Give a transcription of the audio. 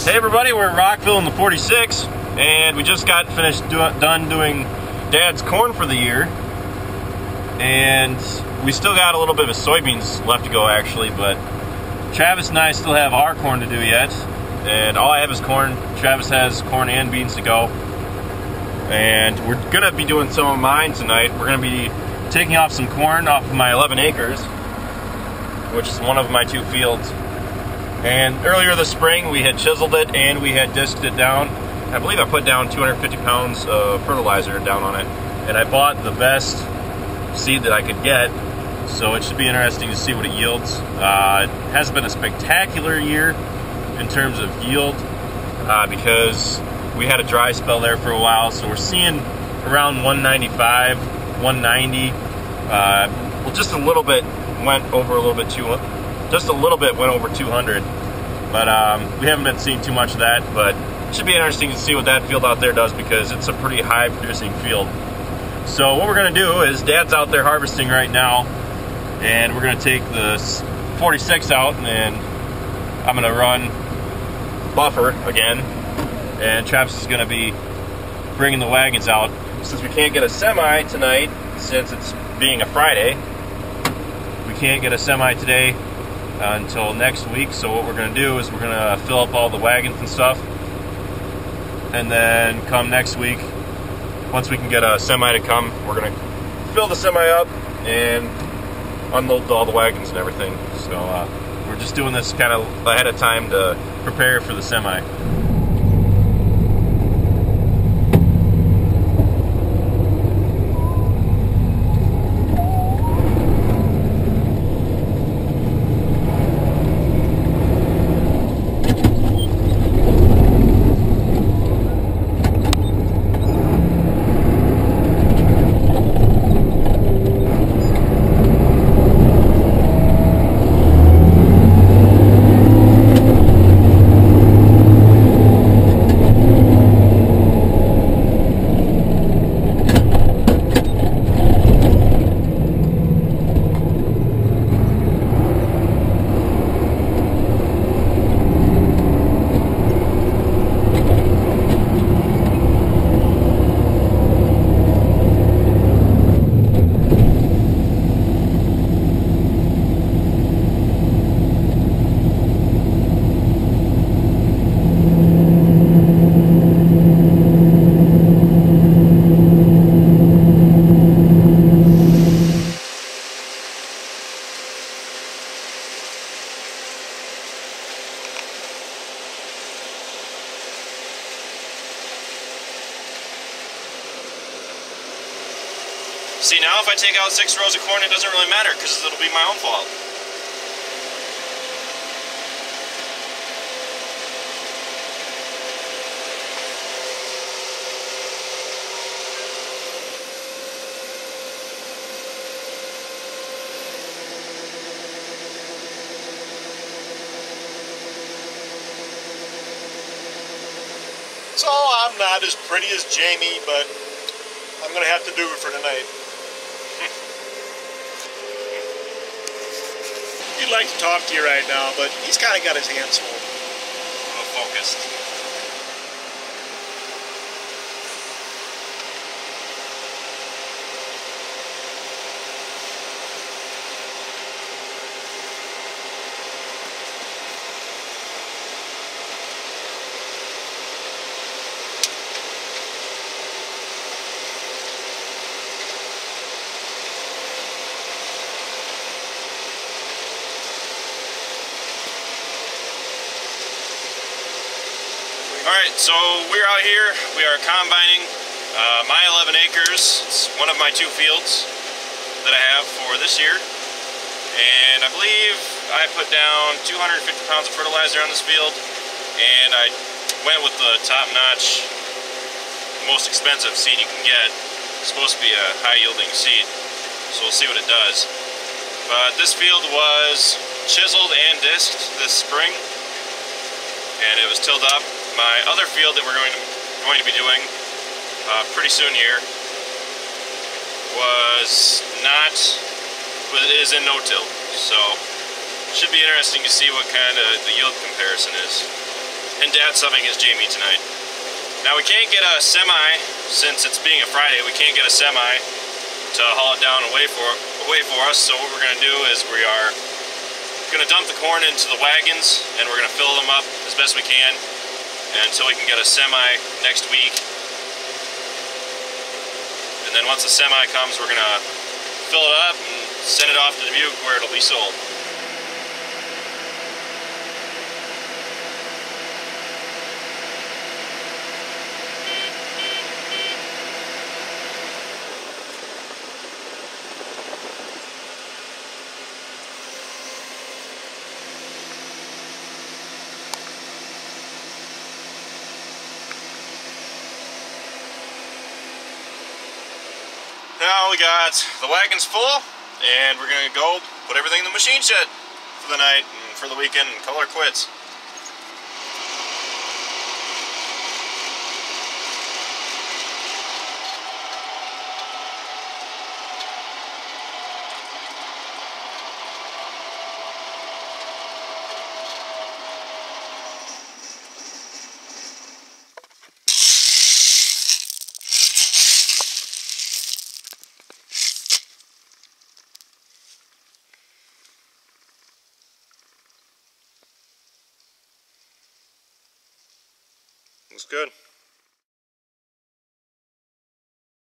Hey everybody, we're in Rockville in the 46, and we just got finished done doing Dad's corn for the year. And we still got a little bit of soybeans left to go actually, but Travis and I still have our corn to do yet. And all I have is corn. Travis has corn and beans to go. And we're gonna be doing some of mine tonight. We're gonna be taking off some corn off of my 11 acres, which is one of my 2 fields. And earlier this spring, we had chiseled it and we had disked it down. I believe I put down 250 pounds of fertilizer down on it. And I bought the best seed that I could get, so it should be interesting to see what it yields. It hasn't been a spectacular year in terms of yield because we had a dry spell there for a while, so we're seeing around 195, 190. Well, just a little bit went over a little bit too. Just a little bit went over 200, but we haven't been seeing too much of that. But it should be interesting to see what that field out there does because it's a pretty high producing field. So what we're going to do is Dad's out there harvesting right now, and we're going to take the 46 out, and I'm going to run buffer again, and Travis is going to be bringing the wagons out. Since we can't get a semi tonight, since it's being a Friday, we can't get a semi today until next week. So what we're going to do is we're going to fill up all the wagons and stuff, and then come next week, once we can get a semi to come, we're going to fill the semi up and unload all the wagons and everything. So we're just doing this kind of ahead of time to prepare for the semi. See, now if I take out 6 rows of corn, it doesn't really matter because it'll be my own fault. So I'm not as pretty as Jamie, but I'm going to have to do it for tonight. He'd like to talk to you right now, but he's kind of got his hands full. I'm focused. Alright, so we're out here, we are combining my 11 acres. It's one of my 2 fields that I have for this year. And I believe I put down 250 pounds of fertilizer on this field, and I went with the top-notch, most expensive seed you can get. It's supposed to be a high-yielding seed, so we'll see what it does. But this field was chiseled and disked this spring, and it was tilled up. My other field that we're going to be doing pretty soon here is in no-till, so it should be interesting to see what kind of the yield comparison is. and Dad's subbing as Jamie tonight. Now we can't get a semi, since it's being a Friday, we can't get a semi to haul it down away for us, so what we're going to do is we are going to dump the corn into the wagons, and we're going to fill them up as best we can until we can get a semi next week. And then once the semi comes, we're going to fill it up and send it off to Dubuque where it'll be sold. Now we got the wagons full, and we're gonna go put everything in the machine shed for the night and for the weekend and call our quits. Looks good.